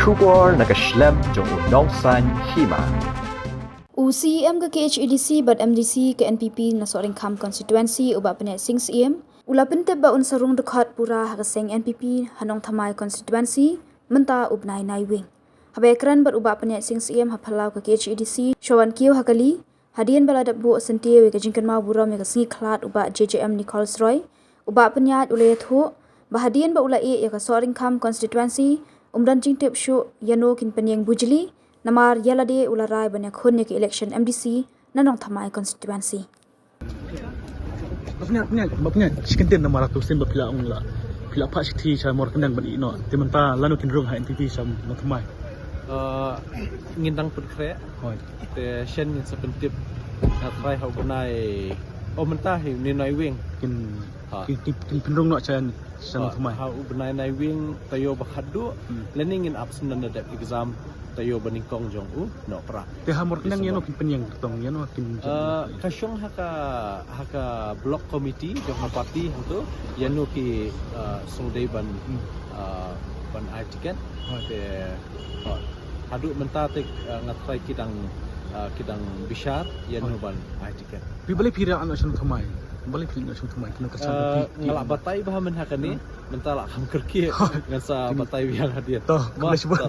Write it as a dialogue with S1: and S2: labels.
S1: Shubor nakaslem jong Nongthymmai Hima.
S2: UCEM ke KHEDC bat MDC ke NPP na soring kam Constituency uba Pynïaid sing CEM ula pentep ba unsa Rung dekat pura hagaseng NPP Nongthymmai Constituency Mynta Bnai wing. Habai kran bat uba Pynïaid sing CEM hapalau ke KHEDC Shawan kiu hakali hadian baladap bu sentie we ke jingkan mau buram ya singi klat uba JJM Nichols Roy uba Pynïaid ulay thu bahadian ba ula ya ke soring kam Constituency umdan jingtep shu yano kin penyeng bujli namar yalade ularai banyak khonnya ke election MDC na Nongthymmai Constituency.
S3: Bapnya sekentin nama ratu sen bapila ongla pila pak sikti sa mor kendang ban ino tementa lanu kin Rung ha NPP sa Nongthymmai.
S4: Ngindang pun kre
S3: Hoi.
S4: Te shen ngin sepentip atrai hau Bnai Mynta hi ni nai wing
S3: Kin Rung no sa Nongthymmai.
S4: hau Bnai nai wing tayo bakhadu lening in absen na dat exam tayo baningkong jong no pra.
S3: Te ha mor kendang yano kin penyang tong yano kin
S4: Kasyong haka block committee jong ha party hatu yanu ki sungdai ban ai tiket te hadu mentate ngatrai kidang bishar yanu ban ai tiket.
S3: Pi balik pira ano sa Nongthymmai. Balik pira sa Nongthymmai kin ka sa
S4: ngalak batai bah men hakani mentala kam kerki ngan sa batai yang hadir.
S3: Toh, boleh sebut.